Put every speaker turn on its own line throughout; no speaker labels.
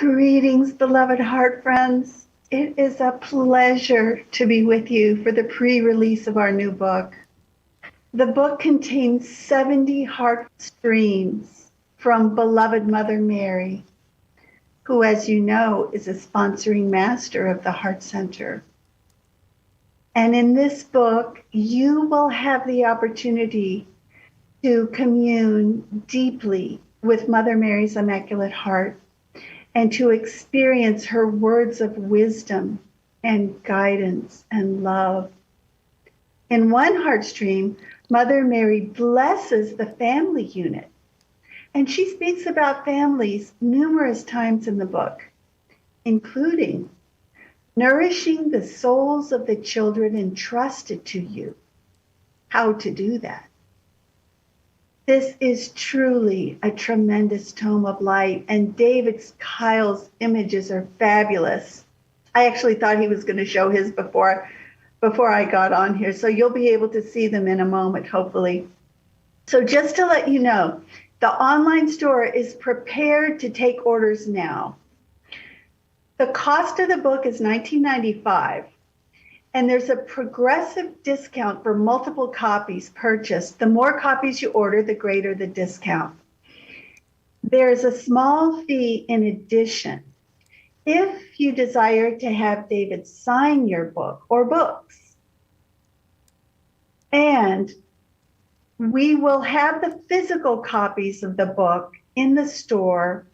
Greetings, beloved heart friends. It is a pleasure to be with you for the pre-release of our new book. The book contains 70 heart streams from beloved Mother Mary, who, as you know, is a sponsoring master of the Heart Center. And in this book, you will have the opportunity to commune deeply with Mother Mary's Immaculate Heart and to experience her words of wisdom and guidance and love. In one heart stream, Mother Mary blesses the family unit, and she speaks about families numerous times in the book, including nourishing the souls of the children entrusted to you, how to do that. This is truly a tremendous tome of light, and David Kyle's images are fabulous. I actually thought he was going to show his before I got on here, so you'll be able to see them in a moment, hopefully. So just to let you know, the online store is prepared to take orders now. The cost of the book is $19.95. And there's a progressive discount for multiple copies purchased. The more copies you order, the greater the discount. There's a small fee in addition if you desire to have David sign your book or books. And we will have the physical copies of the book in the store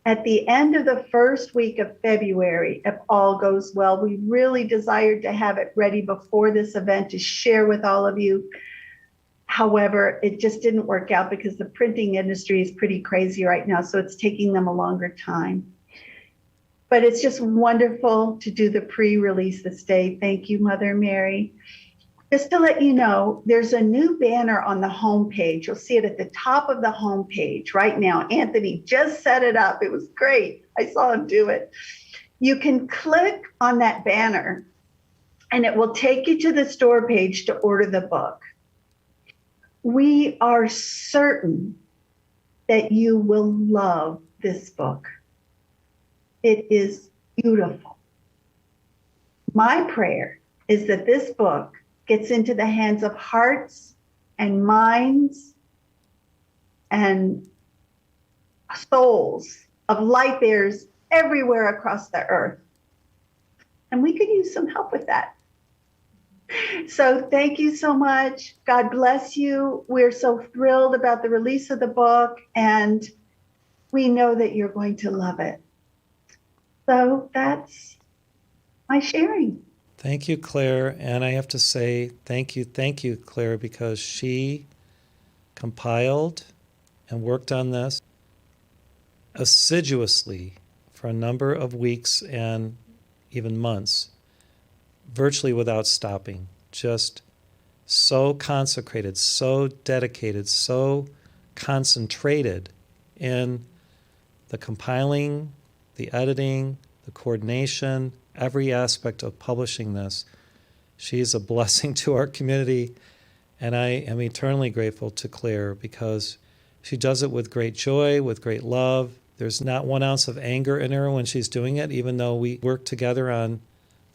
at the end of the first week of February, if all goes well. We really desired to have it ready before this event to share with all of you. However, it just didn't work out because the printing industry is pretty crazy right now, so it's taking them a longer time. But it's just wonderful to do the pre-release this day. Thank you, Mother Mary. Just to let you know, there's a new banner on the homepage. You'll see it at the top of the homepage right now. Anthony just set it up. It was great. I saw him do it. You can click on that banner and it will take you to the store page to order the book. We are certain that you will love this book. It is beautiful. My prayer is that this book gets into the hands of hearts and minds and souls of light bearers everywhere across the earth. And we could use some help with that. So thank you so much. God bless you. We're so thrilled about the release of the book, and we know that you're going to love it. So that's my sharing.
Thank you, Claire. And I have to say thank you, Claire, because she compiled and worked on this assiduously for a number of weeks and even months, virtually without stopping. Just so consecrated, so dedicated, so concentrated in the compiling, the editing, the coordination, every aspect of publishing this. She's a blessing to our community, and I am eternally grateful to Claire because she does it with great joy, with great love. There's not 1 ounce of anger in her when she's doing it, even though we work together on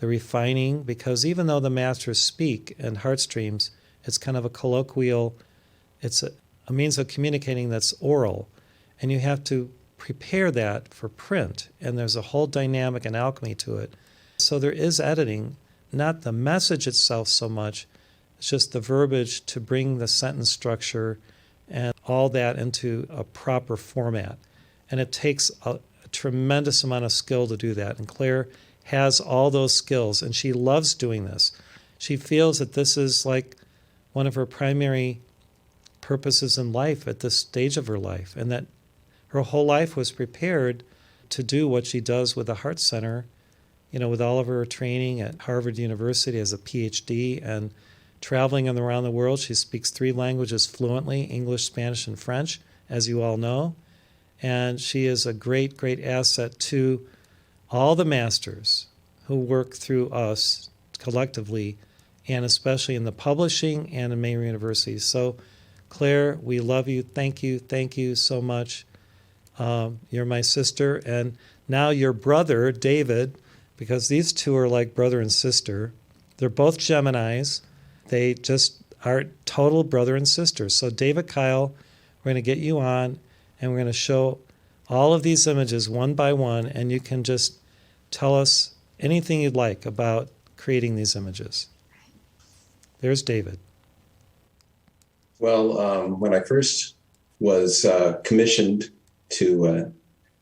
the refining, because even though the masters speak in heart streams, it's kind of a colloquial, it's a means of communicating that's oral, and you have to prepare that for print, and there's a whole dynamic and alchemy to it. So there is editing, not the message itself so much, it's just the verbiage to bring the sentence structure and all that into a proper format. And it takes a tremendous amount of skill to do that. And Claire has all those skills, and she loves doing this. She feels that this is like one of her primary purposes in life at this stage of her life, and that her whole life was prepared to do what she does with the Heart Center, with all of her training at Harvard University as a PhD and traveling around the world. She speaks 3 languages fluently, English, Spanish, and French, as you all know. And she is a great, great asset to all the masters who work through us collectively, and especially in the publishing and in Mary University. So, Claire, we love you. Thank you so much. You're my sister. And now your brother, David, because these two are like brother and sister. They're both Geminis. They just are total brother and sister. So David Kyle, we're going to get you on, and we're going to show all of these images one by one, and you can just tell us anything you'd like about creating these images. There's David.
Well, when I first was commissioned to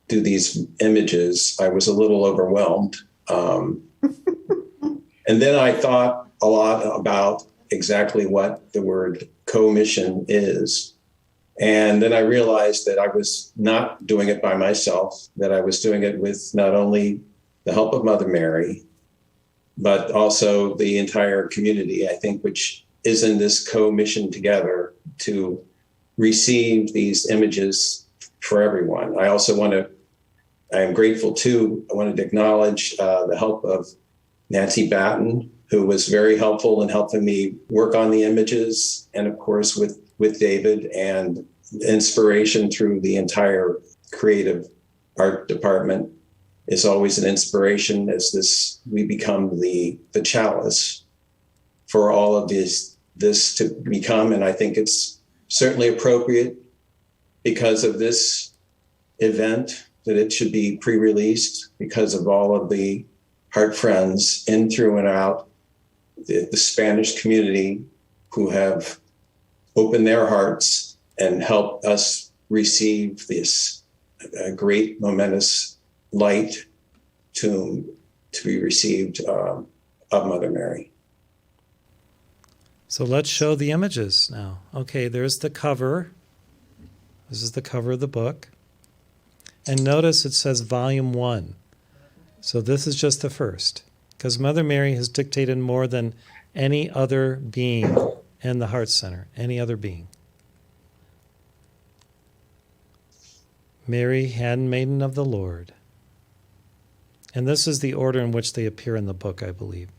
do these images, I was a little overwhelmed. And then I thought a lot about exactly what the word commission is. And then I realized that I was not doing it by myself, that I was doing it with not only the help of Mother Mary, but also the entire community, I think, which is in this co-mission together to receive these images for everyone. I am grateful too. I wanted to acknowledge the help of Nancy Batten, who was very helpful in helping me work on the images, and of course with David, and inspiration through the entire creative art department is always an inspiration as we become the chalice for all of this to become. And I think it's certainly appropriate because of this event that it should be pre-released, because of all of the heart friends in, through, and out the Spanish community who have opened their hearts and helped us receive this great momentous light tomb to be received of Mother Mary.
So let's show the images now. Okay, there's the cover. This is the cover of the book. And notice it says Volume 1. So this is just the first, because Mother Mary has dictated more than any other being in the Heart Center, any other being. Mary, handmaiden of the Lord. And this is the order in which they appear in the book, I believe.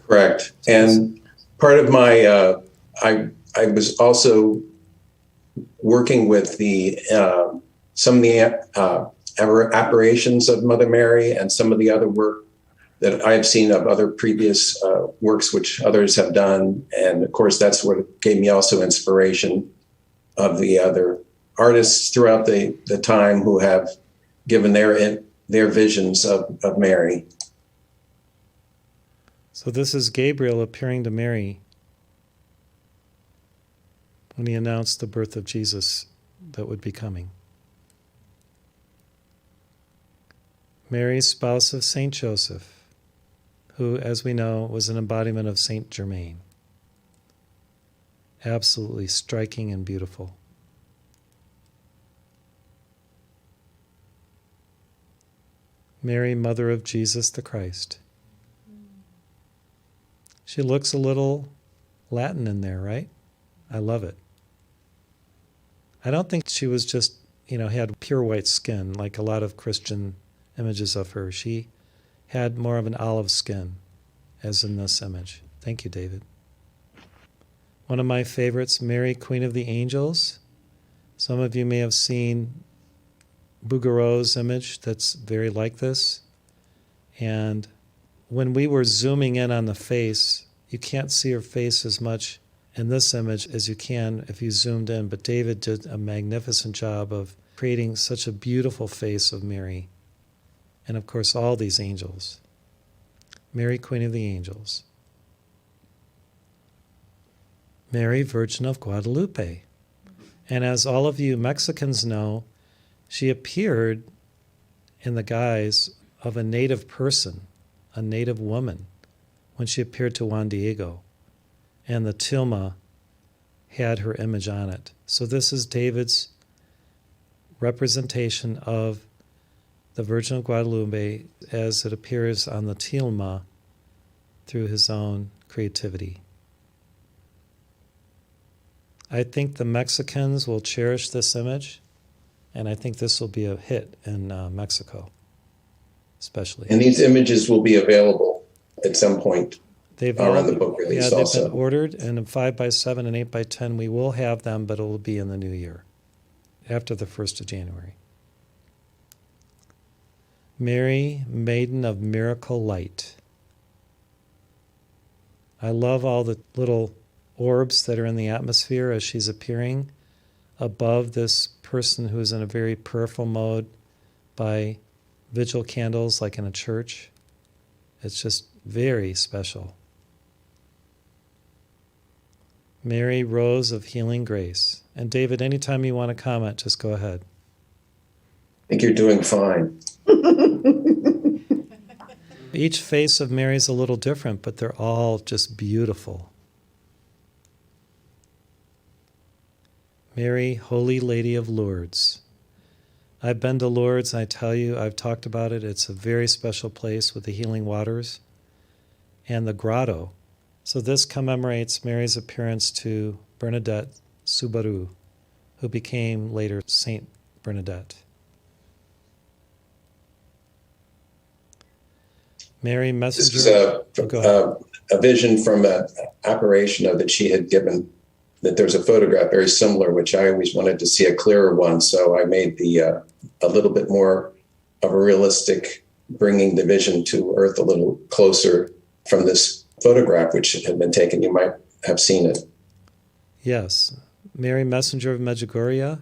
Correct. And part of my, I was also working with the some of the apparitions of Mother Mary and some of the other work that I have seen of other previous works which others have done. And of course, that's what gave me also inspiration of the other artists throughout the time who have given their visions of Mary.
So this is Gabriel appearing to Mary when he announced the birth of Jesus that would be coming. Mary, spouse of Saint Joseph, who, as we know, was an embodiment of Saint Germain. Absolutely striking and beautiful. Mary, mother of Jesus the Christ. She looks a little Latin in there, right? I love it. I don't think she was just, had pure white skin like a lot of Christian images of her. She had more of an olive skin, as in this image. Thank you, David. One of my favorites, Mary, Queen of the Angels. Some of you may have seen Bouguereau's image that's very like this. And when we were zooming in on the face, you can't see her face as much in this image as you can if you zoomed in. But David did a magnificent job of creating such a beautiful face of Mary. And of course, all these angels. Mary, Queen of the Angels. Mary, Virgin of Guadalupe. And as all of you Mexicans know, she appeared in the guise of a native person, a native woman, when she appeared to Juan Diego. And the tilma had her image on it. So this is David's representation of the Virgin of Guadalupe as it appears on the tilma through his own creativity. I think the Mexicans will cherish this image, and I think this will be a hit in Mexico, especially.
And these images will be available at some point around the book release
they've
also.
been ordered, and in 5x7 and 8x10 we will have them, but it will be in the new year, after the 1st of January. Mary, Maiden of Miracle Light. I love all the little orbs that are in the atmosphere as she's appearing above this person who is in a very prayerful mode by vigil candles like in a church. It's just very special. Mary, Rose of Healing Grace. And David, anytime you want to comment, just go ahead.
I think you're doing fine.
Each face of Mary is a little different, but they're all just beautiful. Mary, Holy Lady of Lourdes. I've been to Lourdes, and I tell you, I've talked about it. It's a very special place with the healing waters and the grotto. So this commemorates Mary's appearance to Bernadette Soubirous, who became later Saint Bernadette. Mary, messenger.
This is a vision from an apparition that she had given, that there's a photograph very similar, which I always wanted to see a clearer one. So I made a little bit more of a realistic, bringing the vision to Earth a little closer from this photograph, which had been taken. You might have seen it.
Yes. Mary, messenger of Medjugorje.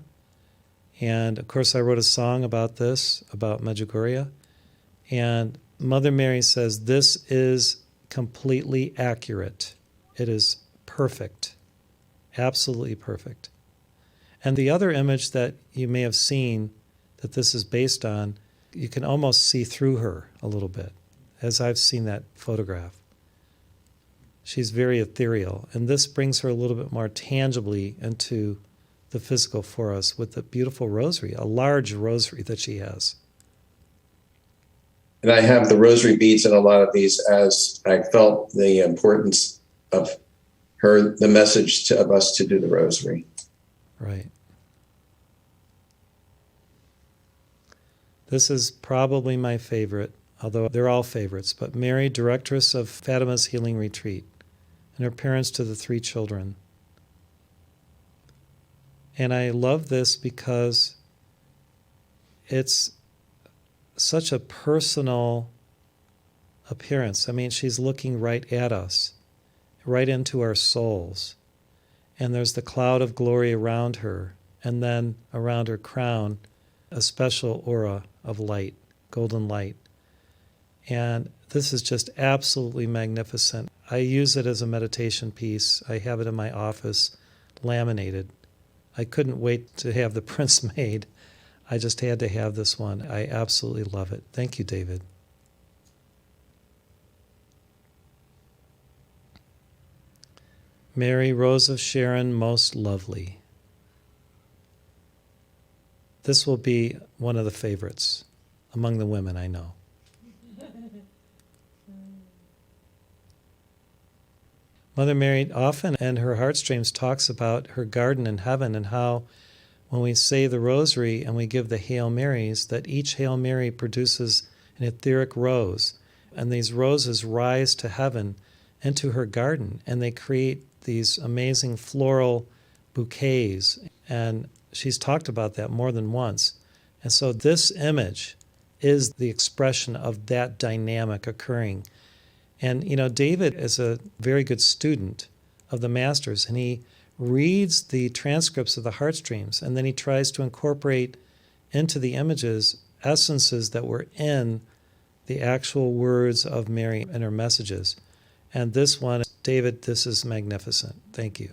And of course, I wrote a song about this, about Medjugorje. And Mother Mary says, this is completely accurate. It is perfect. Absolutely perfect. And the other image that you may have seen that this is based on, you can almost see through her a little bit, as I've seen that photograph. She's very ethereal, and this brings her a little bit more tangibly into the physical for us with the beautiful rosary, a large rosary that she has.
And I have the rosary beads in a lot of these, as I felt the importance of her, the message of us to do the rosary.
Right. This is probably my favorite, although they're all favorites, but Mary, directress of Fatima's Healing Retreat, and her parents to the 3 children. And I love this because it's such a personal appearance. I mean, she's looking right at us, right into our souls. And there's the cloud of glory around her, and then around her crown, a special aura of light, golden light. And this is just absolutely magnificent. I use it as a meditation piece. I have it in my office, laminated. I couldn't wait to have the prints made. I just had to have this one. I absolutely love it. Thank you, David. Mary, Rose of Sharon, most lovely. This will be one of the favorites among the women, I know. Mother Mary often in her heartstrings talks about her garden in heaven and how when we say the rosary and we give the Hail Marys, that each Hail Mary produces an etheric rose. And these roses rise to heaven into her garden, and they create these amazing floral bouquets. And she's talked about that more than once. And so this image is the expression of that dynamic occurring. And, you know, David is a very good student of the Masters, and he reads the transcripts of the heartstrings, and then he tries to incorporate into the images essences that were in the actual words of Mary and her messages. And this one, David, this is magnificent. Thank you.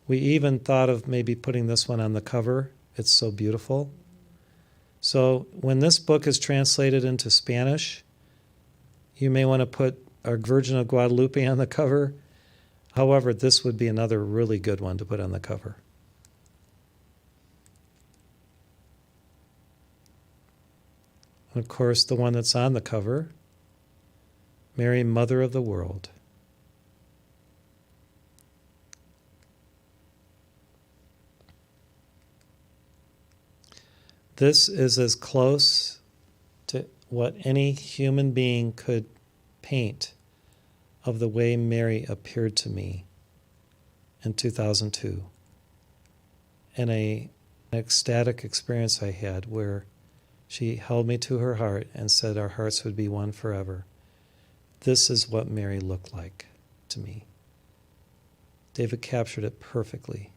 We even thought of maybe putting this one on the cover. It's so beautiful. So when this book is translated into Spanish, you may want to put our Virgin of Guadalupe on the cover. However, this would be another really good one to put on the cover. And of course, the one that's on the cover, Mary, Mother of the World. This is as close to what any human being could paint of the way Mary appeared to me in 2002 in an ecstatic experience I had where she held me to her heart and said our hearts would be one forever. This is what Mary looked like to me. David captured it perfectly.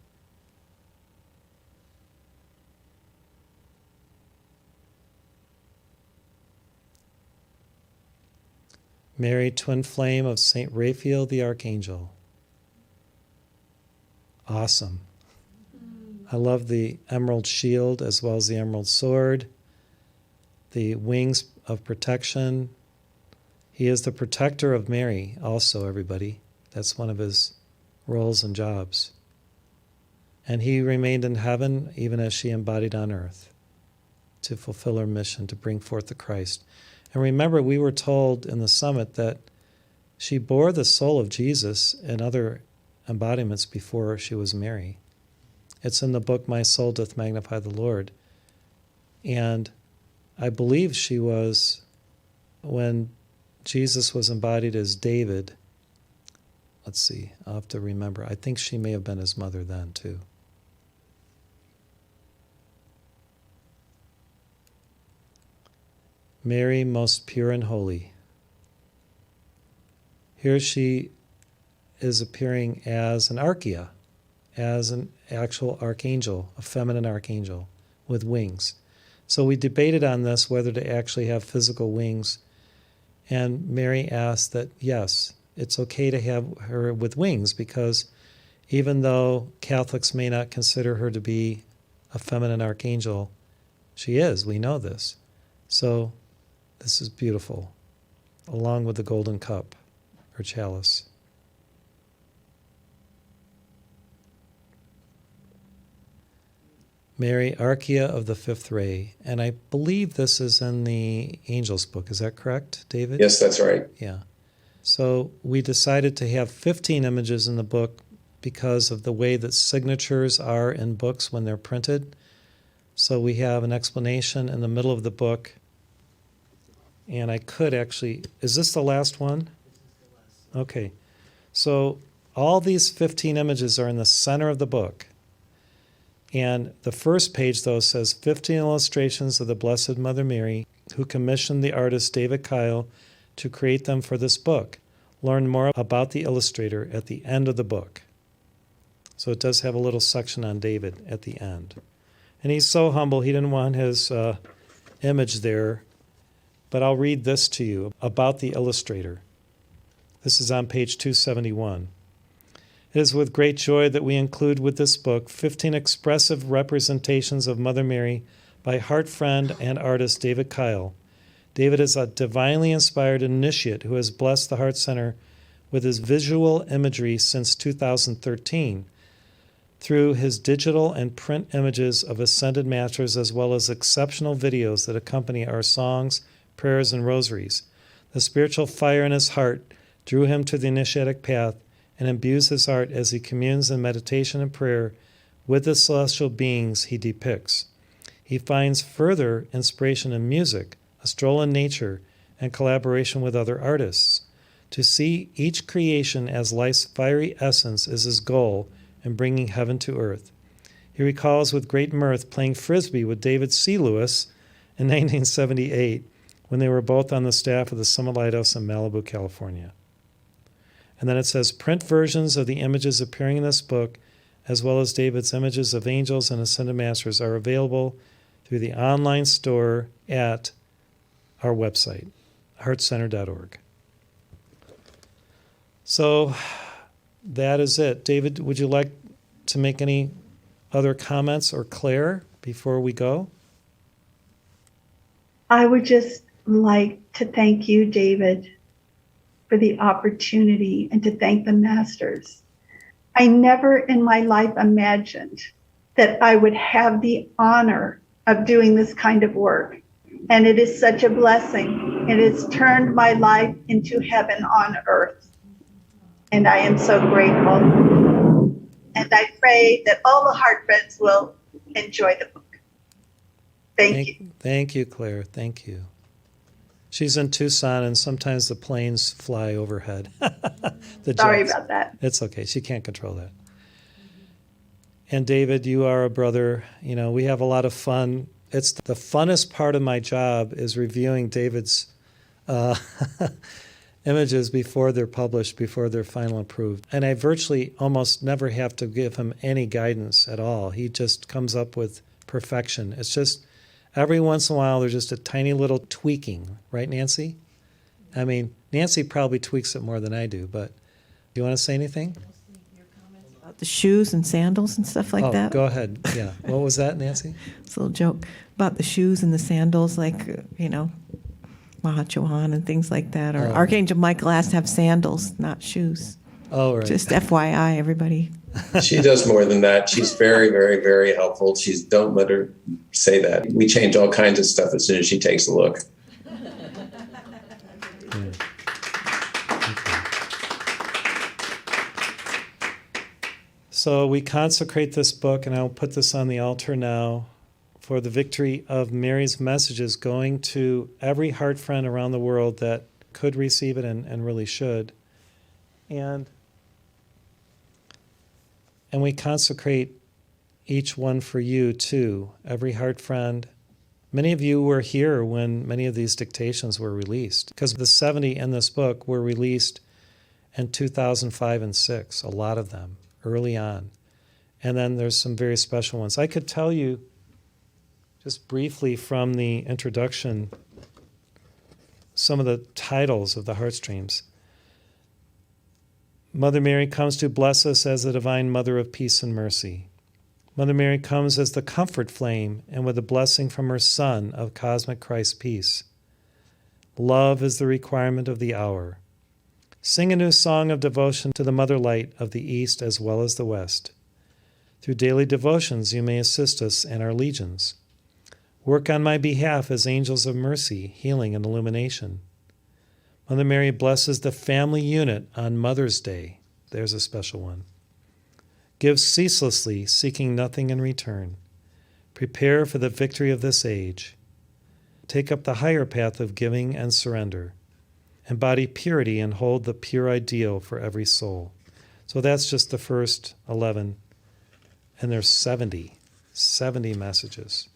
Mary, twin flame of St. Raphael the Archangel. Awesome. I love the emerald shield as well as the emerald sword, the wings of protection. He is the protector of Mary also, everybody. That's one of his roles and jobs. And he remained in heaven even as she embodied on earth to fulfill her mission to bring forth the Christ. And remember, we were told in the summit that she bore the soul of Jesus and other embodiments before she was Mary. It's in the book, My Soul Doth Magnify the Lord. And I believe she was, when Jesus was embodied as David, let's see, I'll have to remember. I think she may have been his mother then, too. Mary, most pure and holy. Here she is appearing as an archaea, as an actual archangel, a feminine archangel with wings. So we debated on this, whether to actually have physical wings. And Mary asked that, yes, it's okay to have her with wings, because even though Catholics may not consider her to be a feminine archangel, she is. We know this. So this is beautiful, along with the golden cup or chalice. Mary, Archaea of the fifth ray. And I believe this is in the Angels book. Is that correct, David?
Yes, that's right.
Yeah. So we decided to have 15 images in the book because of the way that signatures are in books when they're printed. So we have an explanation in the middle of the book. And I could actually, is this the last one? Okay. So all these 15 images are in the center of the book. And the first page, though, says 15 illustrations of the Blessed Mother Mary, who commissioned the artist David Kyle to create them for this book. Learn more about the illustrator at the end of the book. So it does have a little section on David at the end. And he's so humble, he didn't want his image there. But I'll read this to you about the illustrator. This is on page 271. It is with great joy that we include with this book 15 expressive representations of Mother Mary by heart friend and artist David Kyle. David is a divinely inspired initiate who has blessed the Heart Center with his visual imagery since 2013 through his digital and print images of Ascended Masters, as well as exceptional videos that accompany our songs, prayers, and rosaries. The spiritual fire in his heart drew him to the initiatic path and imbues his heart as he communes in meditation and prayer with the celestial beings he depicts. He finds further inspiration in music, a stroll in nature, and collaboration with other artists. To see each creation as life's fiery essence is his goal in bringing heaven to earth. He recalls with great mirth playing Frisbee with David C. Lewis in 1978 when they were both on the staff of the Summit Lighthouse in Malibu, California. And then it says, print versions of the images appearing in this book, as well as David's images of angels and Ascended Masters, are available through the online store at our website, heartcenter.org. So that is it. David, would you like to make any other comments, or Claire, before we go?
I would just like to thank you, David, for the opportunity, and to thank the masters. I never in my life imagined that I would have the honor of doing this kind of work. And it is such a blessing. It has turned my life into heaven on earth. And I am so grateful. And I pray that all the heart friends will enjoy the book. Thank you.
Thank you, Claire. Thank you. She's in Tucson, and sometimes the planes fly overhead.
Sorry about that.
It's okay. She can't control that. And David, you are a brother. You know, we have a lot of fun. It's the funnest part of my job is reviewing David's images before they're published, before they're final approved. And I virtually almost never have to give him any guidance at all. He just comes up with perfection. It's just every once in a while there's just a tiny little tweaking, right, Nancy? I mean, Nancy probably tweaks it more than I do, but do you want to say anything?
About the shoes and sandals and stuff like that.
Go ahead. Yeah. What was that, Nancy?
It's a little joke about the shoes and the sandals, like, Mahachohan and things like that. Or Archangel Michael has to have sandals, not shoes.
Oh, right.
Just FYI, everybody.
She does more than that. She's very, very, very helpful. Don't let her say that. We change all kinds of stuff as soon as she takes a look.
So we consecrate this book, and I'll put this on the altar now, for the victory of Mary's messages going to every heart friend around the world that could receive it and really should. And we consecrate each one for you too, every heart friend. Many of you were here when many of these dictations were released, because the 70 in this book were released in 2005 and 6, a lot of them, early on. And then there's some very special ones. I could tell you just briefly from the introduction some of the titles of the heartstreams. Mother Mary comes to bless us as the divine mother of peace and mercy. Mother Mary comes as the comfort flame and with a blessing from her Son of cosmic Christ peace. Love is the requirement of the hour. Sing a new song of devotion to the Mother Light of the East as well as the West. Through daily devotions you may assist us and our legions. Work on my behalf as angels of mercy, healing, and illumination. Mother Mary blesses the family unit on Mother's Day. There's a special one. Give ceaselessly, seeking nothing in return. Prepare for the victory of this age. Take up the higher path of giving and surrender. Embody purity and hold the pure ideal for every soul. So that's just the first 11. And there's 70 messages.